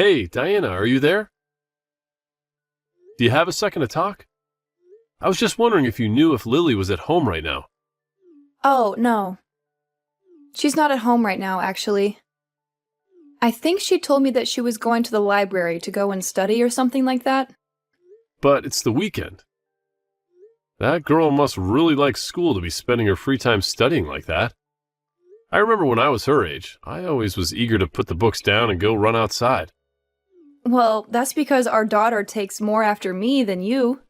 Hey, Diana, are you there? Do you have a second to talk? I was just wondering if you knew if Lily was at home right now. Oh, no. She's not at home right now, actually. I think she told me that she was going to the library to go and study or something like that. But it's the weekend. That girl must really like school to be spending her free time studying like that. I remember when I was her age, I always was eager to put the books down and go run outside. Well, that's because our daughter takes more after me than you.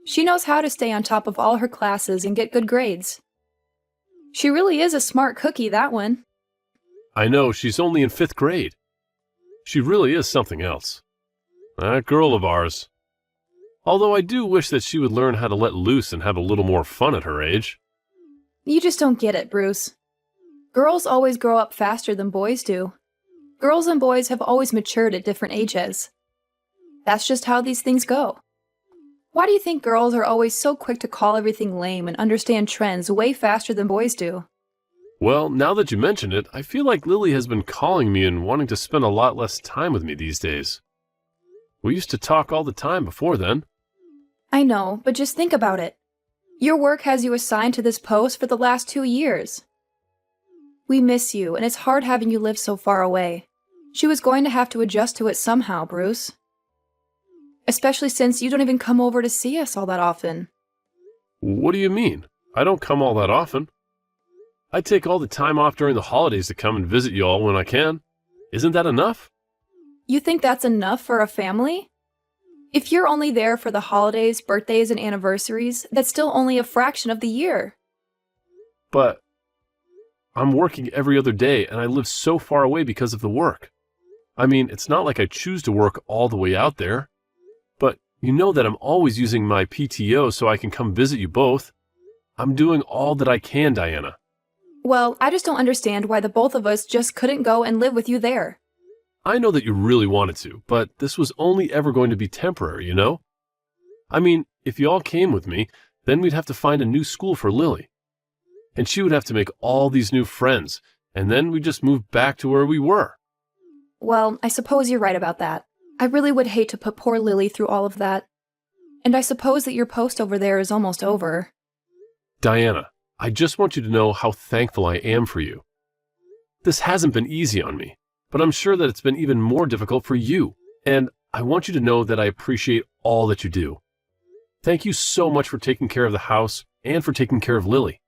She knows how to stay on top of all her classes and get good grades. She really is a smart cookie, that one. I know she's only in 5th grade. She really is something else. That girl of ours. Although I do wish that she would learn how to let loose and have a little more fun at her age. You just don't get it, Bruce. Girls always grow up faster than boys do. Girls and boys have always matured at different ages. That's just how these things go. Why do you think girls are always so quick to call everything lame and understand trends way faster than boys do? Well, now that you mention it, I feel like Lily has been calling me and wanting to spend a lot less time with me these days. We used to talk all the time before then. I know, but just think about it. Your work has you assigned to this post for the last 2 years. We miss you, and it's hard having you live so far away. She was going to have to adjust to it somehow, Bruce. Especially since you don't even come over to see us all that often. What do you mean? I don't come all that often. I take all the time off during the holidays to come and visit you all when I can. Isn't that enough? You think that's enough for a family? If you're only there for the holidays, birthdays, and anniversaries, that's still only a fraction of the year. But I'm working every other day and I live so far away because of the work. I mean, it's not like I choose to work all the way out there. But you know that I'm always using my PTO so I can come visit you both. I'm doing all that I can, Diana. Well, I just don't understand why the both of us just couldn't go and live with you there. I know that you really wanted to, but this was only ever going to be temporary, you know? I mean, if you all came with me, then we'd have to find a new school for Lily. And she would have to make all these new friends, and then we'd just move back to where we were. Well, I suppose you're right about that. I really would hate to put poor Lily through all of that. And I suppose that your post over there is almost over. Diana, I just want you to know how thankful I am for you. This hasn't been easy on me, but I'm sure that it's been even more difficult for you, and I want you to know that I appreciate all that you do. Thank you so much for taking care of the house and for taking care of Lily.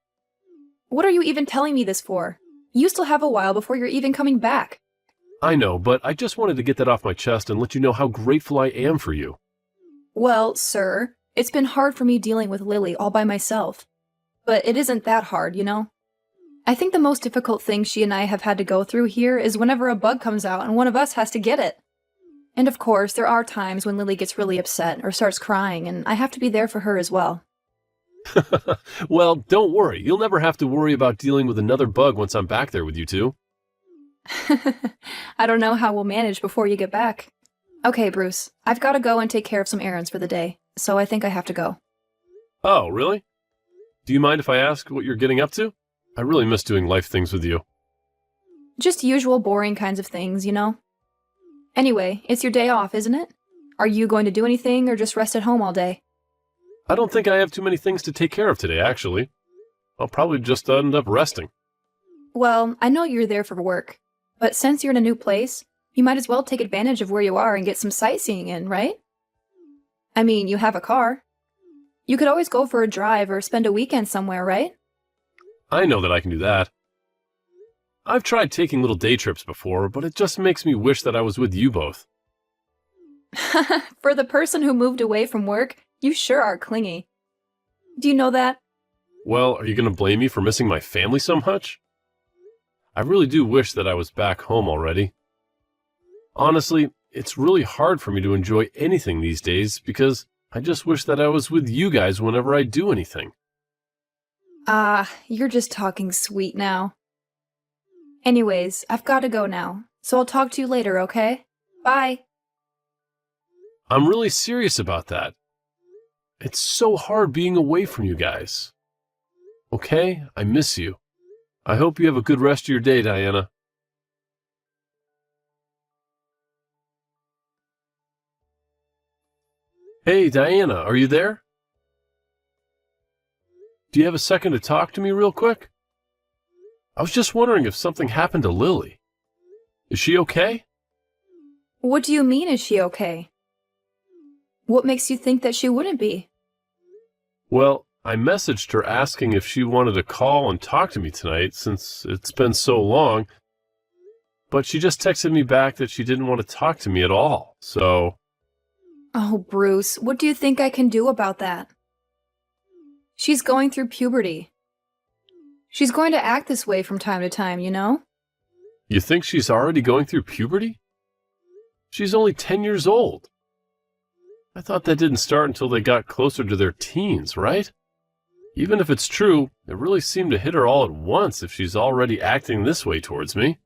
What are you even telling me this for? You still have a while before you're even coming back. I know, but I just wanted to get that off my chest and let you know how grateful I am for you. Well, sir, it's been hard for me dealing with Lily all by myself. But it isn't that hard, you know? I think the most difficult thing she and I have had to go through here is whenever a bug comes out and one of us has to get it. And of course, there are times when Lily gets really upset or starts crying, and I have to be there for her as well. Well, don't worry. You'll never have to worry about dealing with another bug once I'm back there with you two. I don't know how we'll manage before you get back. Okay, Bruce, I've got to go and take care of some errands for the day, so I think I have to go. Oh, really? Do you mind if I ask what you're getting up to? I really miss doing life things with you. Just usual boring kinds of things, you know? Anyway, it's your day off, isn't it? Are you going to do anything or just rest at home all day? I don't think I have too many things to take care of today, actually. I'll probably just end up resting. Well, I know you're there for work, but since you're in a new place, you might as well take advantage of where you are and get some sightseeing in, right? I mean, you have a car. You could always go for a drive or spend a weekend somewhere, right? I know that I can do that. I've tried taking little day trips before, but it just makes me wish that I was with you both. For the person who moved away from work, you sure are clingy. Do you know that? Well, are you going to blame me for missing my family so much? I really do wish that I was back home already. Honestly, it's really hard for me to enjoy anything these days because I just wish that I was with you guys whenever I do anything. You're just talking sweet now. Anyways, I've got to go now, so I'll talk to you later, okay? Bye! I'm really serious about that. It's so hard being away from you guys. Okay, I miss you. I hope you have a good rest of your day, Diana. Hey, Diana, are you there? Do you have a second to talk to me real quick? I was just wondering if something happened to Lily. Is she okay? What do you mean, is she okay? What makes you think that she wouldn't be? Well, I messaged her asking if she wanted to call and talk to me tonight since it's been so long, but she just texted me back that she didn't want to talk to me at all, so... Oh, Bruce, what do you think I can do about that? She's going through puberty. She's going to act this way from time to time, you know? You think she's already going through puberty? She's only 10 years old. I thought that didn't start until they got closer to their teens, right? Even if it's true, it really seemed to hit her all at once if she's already acting this way towards me.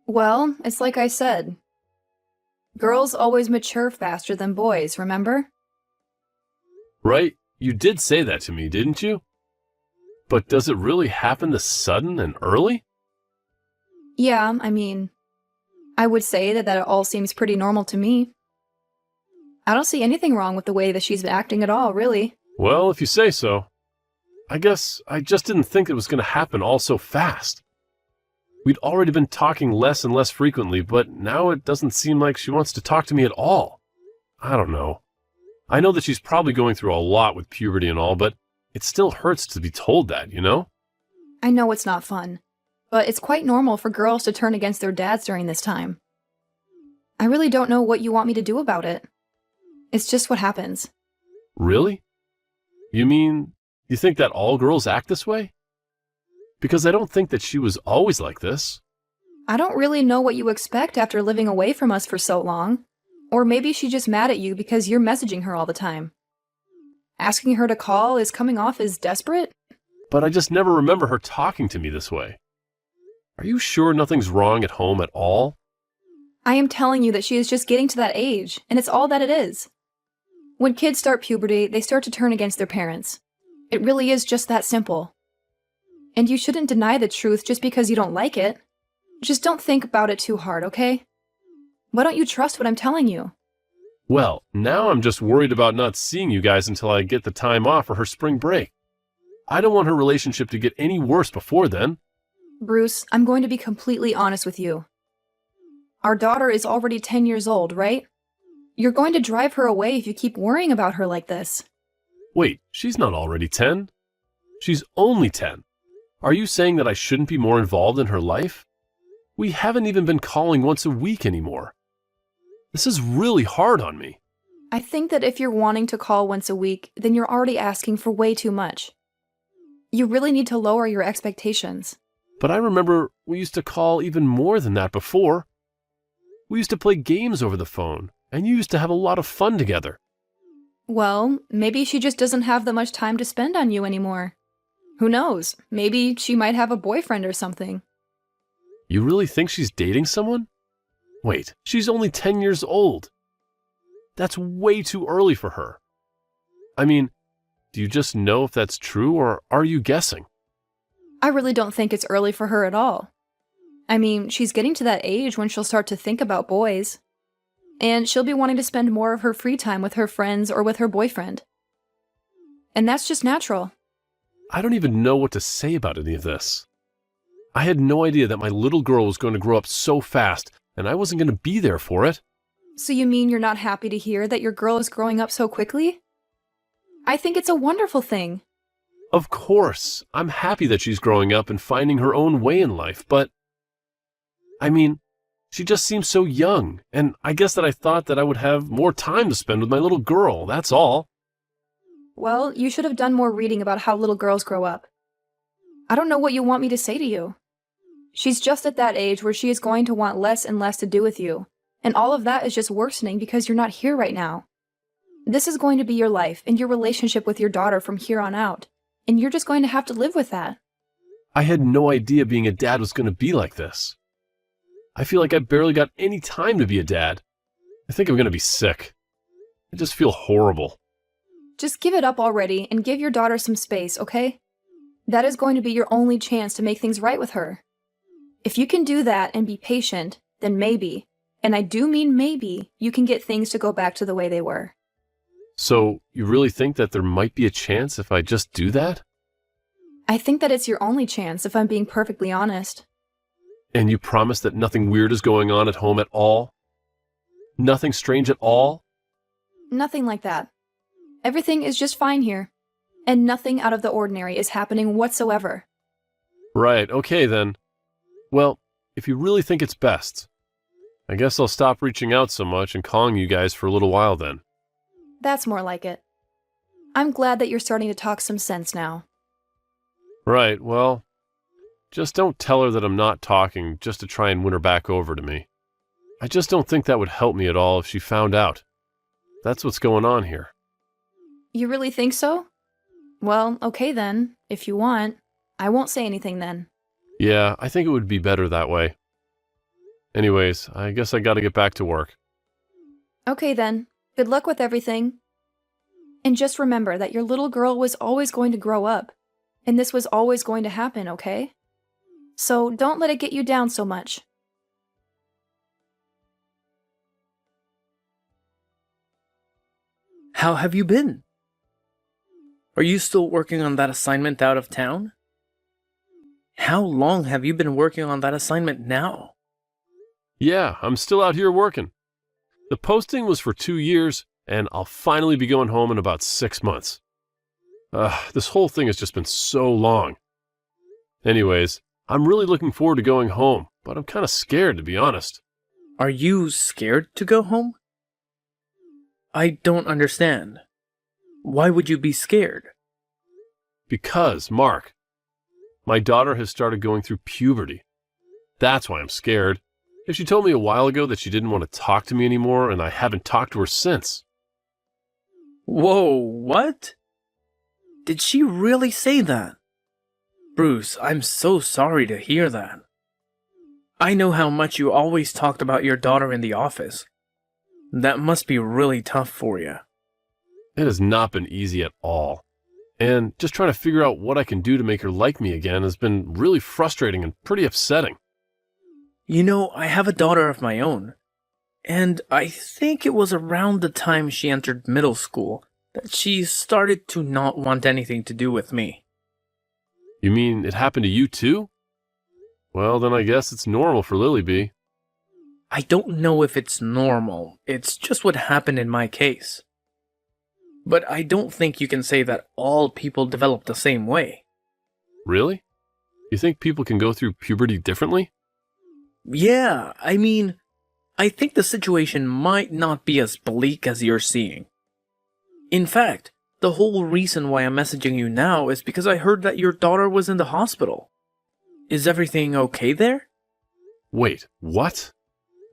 Well, it's like I said. Girls always mature faster than boys, remember? Right? You did say that to me, didn't you? But does it really happen this sudden and early? Yeah, I would say that it all seems pretty normal to me. I don't see anything wrong with the way that she's been acting at all, really. Well, if you say so. I guess I just didn't think it was going to happen all so fast. We'd already been talking less and less frequently, but now it doesn't seem like she wants to talk to me at all. I don't know. I know that she's probably going through a lot with puberty and all, but it still hurts to be told that, you know? I know it's not fun, but it's quite normal for girls to turn against their dads during this time. I really don't know what you want me to do about it. It's just what happens. Really? You mean, you think that all girls act this way? Because I don't think that she was always like this. I don't really know what you expect after living away from us for so long. Or maybe she's just mad at you because you're messaging her all the time. Asking her to call is coming off as desperate? But I just never remember her talking to me this way. Are you sure nothing's wrong at home at all? I am telling you that she is just getting to that age, and it's all that it is. When kids start puberty, they start to turn against their parents. It really is just that simple. And you shouldn't deny the truth just because you don't like it. Just don't think about it too hard, okay? Why don't you trust what I'm telling you? Well, now I'm just worried about not seeing you guys until I get the time off for her spring break. I don't want her relationship to get any worse before then. Bruce, I'm going to be completely honest with you. Our daughter is already 10 years old, right? You're going to drive her away if you keep worrying about her like this. Wait, she's not already 10. She's only 10. Are you saying that I shouldn't be more involved in her life? We haven't even been calling once a week anymore. This is really hard on me. I think that if you're wanting to call once a week, then you're already asking for way too much. You really need to lower your expectations. But I remember we used to call even more than that before. We used to play games over the phone, and you used to have a lot of fun together. Well, maybe she just doesn't have that much time to spend on you anymore. Who knows? Maybe she might have a boyfriend or something. You really think she's dating someone? Wait, she's only 10 years old. That's way too early for her. I mean, do you just know if that's true, or are you guessing? I really don't think it's early for her at all. I mean, she's getting to that age when she'll start to think about boys. And she'll be wanting to spend more of her free time with her friends or with her boyfriend. And that's just natural. I don't even know what to say about any of this. I had no idea that my little girl was going to grow up so fast, and I wasn't going to be there for it. So you mean you're not happy to hear that your girl is growing up so quickly? I think it's a wonderful thing. Of course, I'm happy that she's growing up and finding her own way in life, but... I mean, she just seems so young, and I guess that I thought that I would have more time to spend with my little girl, that's all. Well, you should have done more reading about how little girls grow up. I don't know what you want me to say to you. She's just at that age where she is going to want less and less to do with you, and all of that is just worsening because you're not here right now. This is going to be your life and your relationship with your daughter from here on out, and you're just going to have to live with that. I had no idea being a dad was going to be like this. I feel like I barely got any time to be a dad. I think I'm going to be sick. I just feel horrible. Just give it up already and give your daughter some space, okay? That is going to be your only chance to make things right with her. If you can do that and be patient, then maybe, and I do mean maybe, you can get things to go back to the way they were. So, you really think that there might be a chance if I just do that? I think that it's your only chance, if I'm being perfectly honest. And you promise that nothing weird is going on at home at all? Nothing strange at all? Nothing like that. Everything is just fine here. And nothing out of the ordinary is happening whatsoever. Right, okay then. Well, if you really think it's best, I guess I'll stop reaching out so much and calling you guys for a little while then. That's more like it. I'm glad that you're starting to talk some sense now. Right, well, just don't tell her that I'm not talking just to try and win her back over to me. I just don't think that would help me at all if she found out. That's what's going on here. You really think so? Well, okay then, if you want. I won't say anything then. Yeah, I think it would be better that way. Anyways, I guess I gotta get back to work. Okay then. Good luck with everything. And just remember that your little girl was always going to grow up. And this was always going to happen, okay? So don't let it get you down so much. How have you been? Are you still working on that assignment out of town? How long have you been working on that assignment now? Yeah, I'm still out here working. The posting was for 2 years, and I'll finally be going home in about 6 months. This whole thing has just been so long. Anyways, I'm really looking forward to going home, but I'm kind of scared, to be honest. Are you scared to go home? I don't understand. Why would you be scared? Because, Mark, my daughter has started going through puberty. That's why I'm scared. If she told me a while ago that she didn't want to talk to me anymore, and I haven't talked to her since. Whoa, what? Did she really say that? Bruce, I'm so sorry to hear that. I know how much you always talked about your daughter in the office. That must be really tough for you. It has not been easy at all. And just trying to figure out what I can do to make her like me again has been really frustrating and pretty upsetting. You know, I have a daughter of my own, and I think it was around the time she entered middle school that she started to not want anything to do with me. You mean it happened to you too? Well, then I guess it's normal for Lily B. I don't know if it's normal, it's just what happened in my case. But I don't think you can say that all people develop the same way. Really? You think people can go through puberty differently? Yeah, I think the situation might not be as bleak as you're seeing. In fact, the whole reason why I'm messaging you now is because I heard that your daughter was in the hospital. Is everything okay there? Wait, what?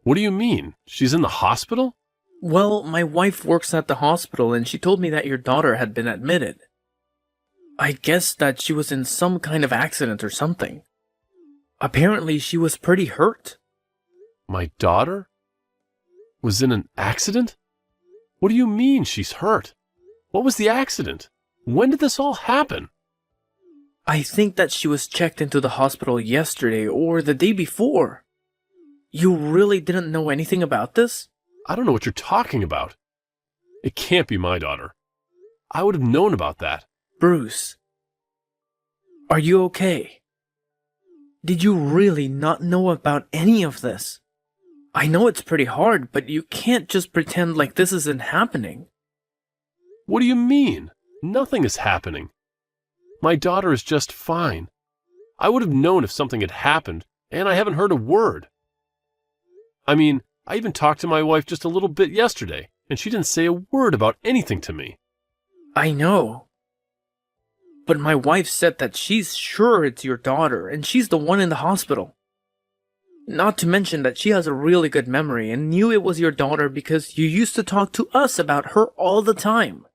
What do you mean? She's in the hospital? Well, my wife works at the hospital and she told me that your daughter had been admitted. I guess that she was in some kind of accident or something. Apparently she was pretty hurt. My daughter? Was in an accident? What do you mean she's hurt? What was the accident? When did this all happen? I think that she was checked into the hospital yesterday or the day before. You really didn't know anything about this? I don't know what you're talking about. It can't be my daughter. I would have known about that. Bruce, are you okay? Did you really not know about any of this? I know it's pretty hard, but you can't just pretend like this isn't happening. What do you mean? Nothing is happening. My daughter is just fine. I would have known if something had happened, and I haven't heard a word. I mean, I even talked to my wife just a little bit yesterday, and she didn't say a word about anything to me. I know. But my wife said that she's sure it's your daughter, and she's the one in the hospital. Not to mention that she has a really good memory and knew it was your daughter because you used to talk to us about her all the time.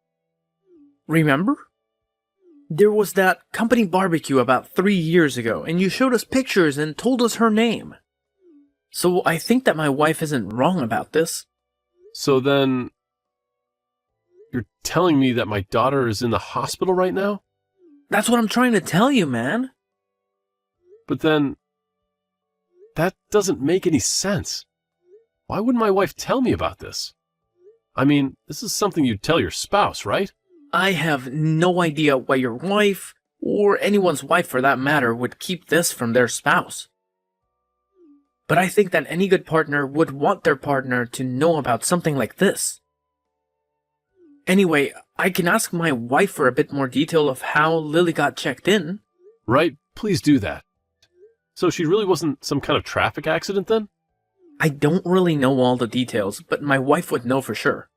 Remember? There was that company barbecue about 3 years ago, and you showed us pictures and told us her name. So I think that my wife isn't wrong about this. So then, you're telling me that my daughter is in the hospital right now? That's what I'm trying to tell you, man. But then, that doesn't make any sense. Why wouldn't my wife tell me about this? I mean, this is something you'd tell your spouse, right? I have no idea why your wife, or anyone's wife for that matter, would keep this from their spouse. But I think that any good partner would want their partner to know about something like this. Anyway, I can ask my wife for a bit more detail of how Lily got checked in. Right, please do that. So she really wasn't some kind of traffic accident then? I don't really know all the details, but my wife would know for sure.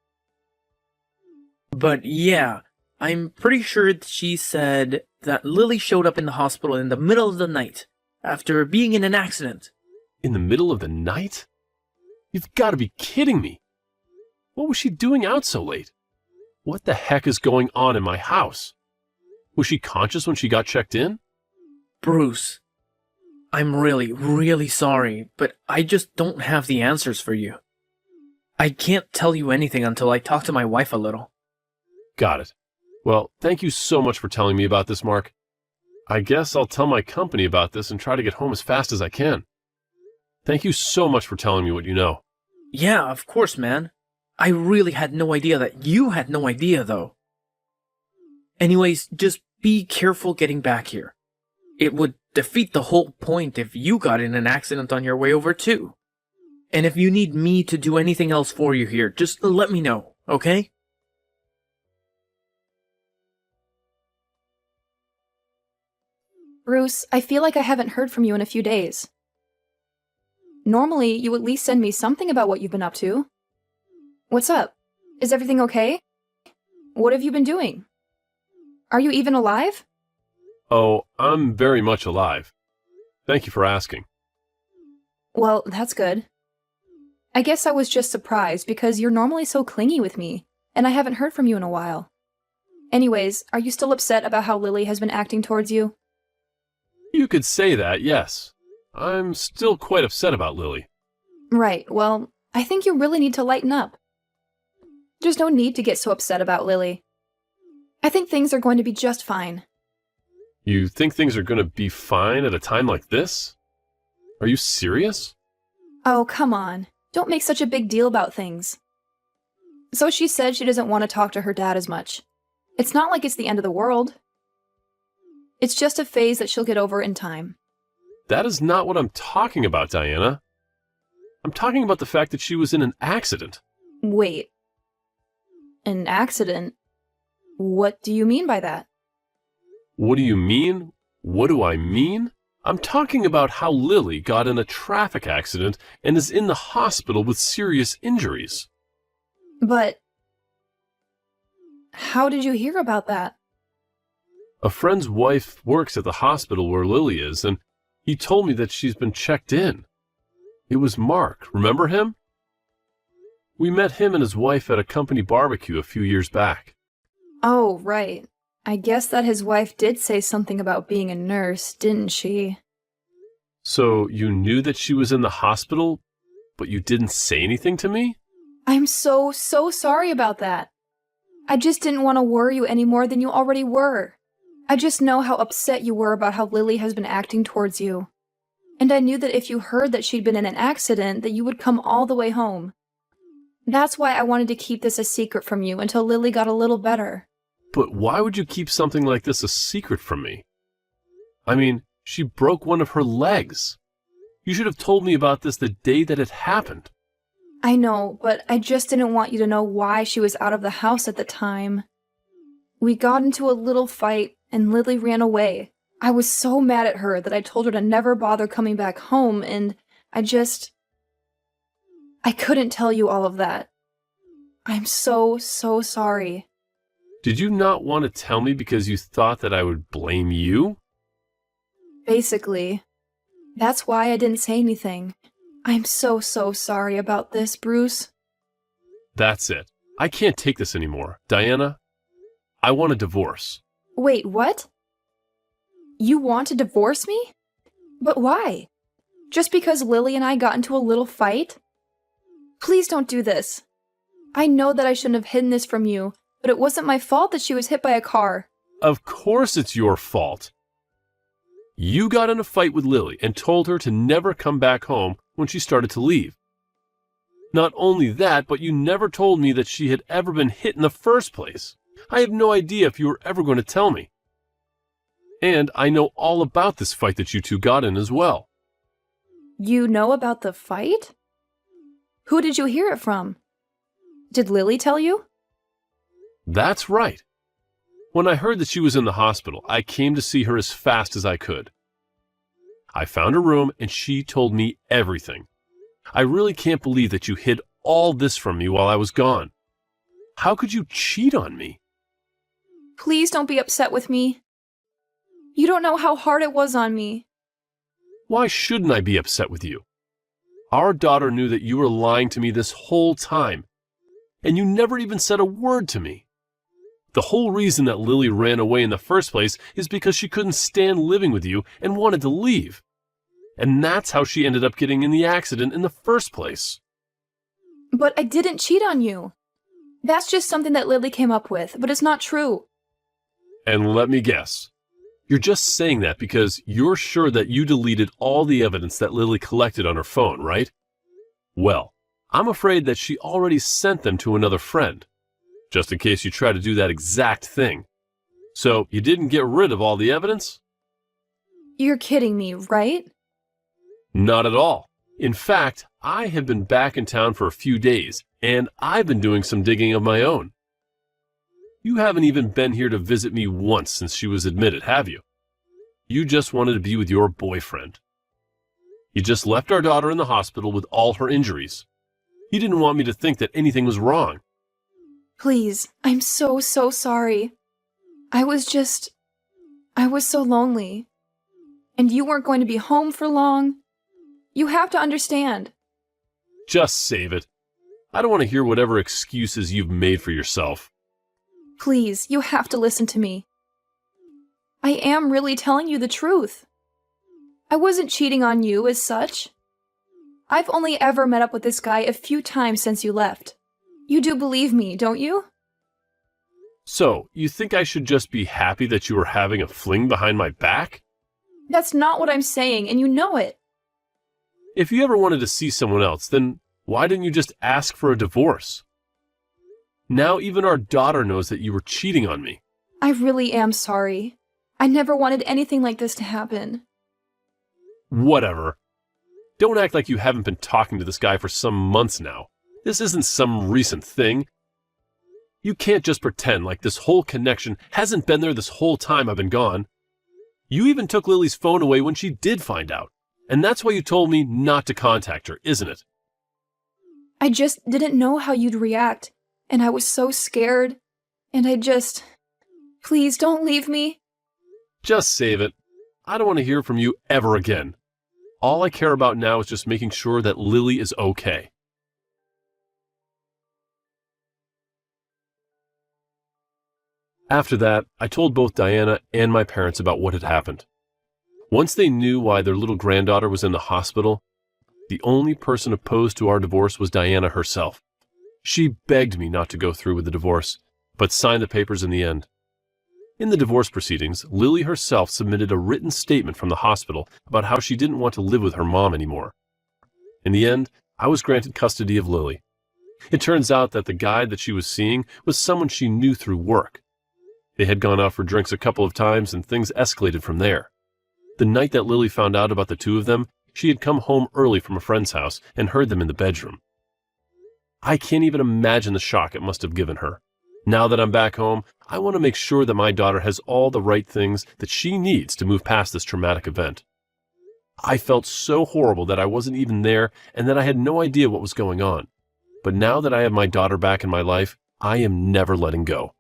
But yeah, I'm pretty sure she said that Lily showed up in the hospital in the middle of the night, after being in an accident. In the middle of the night? You've got to be kidding me. What was she doing out so late? What the heck is going on in my house? Was she conscious when she got checked in? Bruce, I'm really, really sorry, but I just don't have the answers for you. I can't tell you anything until I talk to my wife a little. Got it. Well, thank you so much for telling me about this, Mark. I guess I'll tell my company about this and try to get home as fast as I can. Thank you so much for telling me what you know. Yeah, of course, man. I really had no idea that you had no idea, though. Anyways, just be careful getting back here. It would defeat the whole point if you got in an accident on your way over, too. And if you need me to do anything else for you here, just let me know, okay? Bruce, I feel like I haven't heard from you in a few days. Normally, you at least send me something about what you've been up to. What's up? Is everything okay? What have you been doing? Are you even alive? Oh, I'm very much alive. Thank you for asking. Well, that's good. I guess I was just surprised because you're normally so clingy with me, and I haven't heard from you in a while. Anyways, are you still upset about how Lily has been acting towards you? You could say that, yes. I'm still quite upset about Lily. Right, well, I think you really need to lighten up. There's no need to get so upset about Lily. I think things are going to be just fine. You think things are going to be fine at a time like this? Are you serious? Oh, come on. Don't make such a big deal about things. So she said she doesn't want to talk to her dad as much. It's not like it's the end of the world. It's just a phase that she'll get over in time. That is not what I'm talking about, Diana. I'm talking about the fact that she was in an accident. Wait. An accident? What do you mean by that? What do you mean? What do I mean? I'm talking about how Lily got in a traffic accident and is in the hospital with serious injuries. But how did you hear about that? A friend's wife works at the hospital where Lily is, and he told me that she's been checked in. It was Mark, remember him? We met him and his wife at a company barbecue a few years back. Oh, right. I guess that his wife did say something about being a nurse, didn't she? So you knew that she was in the hospital, but you didn't say anything to me? I'm so sorry about that. I just didn't want to worry you any more than you already were. I just know how upset you were about how Lily has been acting towards you. And I knew that if you heard that she'd been in an accident, that you would come all the way home. That's why I wanted to keep this a secret from you until Lily got a little better. But why would you keep something like this a secret from me? I mean, she broke one of her legs. You should have told me about this the day that it happened. I know, but I just didn't want you to know why she was out of the house at the time. We got into a little fight, and Lily ran away. I was so mad at her that I told her to never bother coming back home, and I couldn't tell you all of that. I'm so sorry. Did you not want to tell me because you thought that I would blame you? Basically. That's why I didn't say anything. I'm so sorry about this, Bruce. That's it. I can't take this anymore. Diana, I want a divorce. Wait, what? You want to divorce me? But why? Just because Lily and I got into a little fight? Please don't do this. I know that I shouldn't have hidden this from you, but it wasn't my fault that she was hit by a car. Of course it's your fault. You got in a fight with Lily and told her to never come back home when she started to leave. Not only that, but you never told me that she had ever been hit in the first place. I have no idea if you were ever going to tell me. And I know all about this fight that you two got in as well. You know about the fight? Who did you hear it from? Did Lily tell you? That's right. When I heard that she was in the hospital, I came to see her as fast as I could. I found her room and she told me everything. I really can't believe that you hid all this from me while I was gone. How could you cheat on me? Please don't be upset with me. You don't know how hard it was on me. Why shouldn't I be upset with you? Our daughter knew that you were lying to me this whole time, and you never even said a word to me. The whole reason that Lily ran away in the first place is because she couldn't stand living with you and wanted to leave. And that's how she ended up getting in the accident in the first place. But I didn't cheat on you. That's just something that Lily came up with, but it's not true. And let me guess. You're just saying that because you're sure that you deleted all the evidence that Lily collected on her phone, right? Well, I'm afraid that she already sent them to another friend, just in case you try to do that exact thing. So you didn't get rid of all the evidence? You're kidding me, right? Not at all. In fact, I have been back in town for a few days, and I've been doing some digging of my own. You haven't even been here to visit me once since she was admitted, have you? You just wanted to be with your boyfriend. You just left our daughter in the hospital with all her injuries. You didn't want me to think that anything was wrong. Please, I'm so sorry. I was so lonely. And you weren't going to be home for long. You have to understand. Just save it. I don't want to hear whatever excuses you've made for yourself. Please, you have to listen to me. I am really telling you the truth. I wasn't cheating on you as such. I've only ever met up with this guy a few times since you left. You do believe me, don't you? So, you think I should just be happy that you were having a fling behind my back? That's not what I'm saying, and you know it. If you ever wanted to see someone else, then why didn't you just ask for a divorce? Now even our daughter knows that you were cheating on me. I really am sorry. I never wanted anything like this to happen. Whatever. Don't act like you haven't been talking to this guy for some months now. This isn't some recent thing. You can't just pretend like this whole connection hasn't been there this whole time I've been gone. You even took Lily's phone away when she did find out. And that's why you told me not to contact her, isn't it? I just didn't know how you'd react. And I was so scared. And Please don't leave me. Just save it. I don't want to hear from you ever again. All I care about now is just making sure that Lily is okay. After that, I told both Diana and my parents about what had happened. Once they knew why their little granddaughter was in the hospital, the only person opposed to our divorce was Diana herself. She begged me not to go through with the divorce, but signed the papers in the end. In the divorce proceedings, Lily herself submitted a written statement from the hospital about how she didn't want to live with her mom anymore. In the end, I was granted custody of Lily. It turns out that the guy that she was seeing was someone she knew through work. They had gone out for drinks a couple of times and things escalated from there. The night that Lily found out about the two of them, she had come home early from a friend's house and heard them in the bedroom. I can't even imagine the shock it must have given her. Now that I'm back home, I want to make sure that my daughter has all the right things that she needs to move past this traumatic event. I felt so horrible that I wasn't even there and that I had no idea what was going on. But now that I have my daughter back in my life, I am never letting go.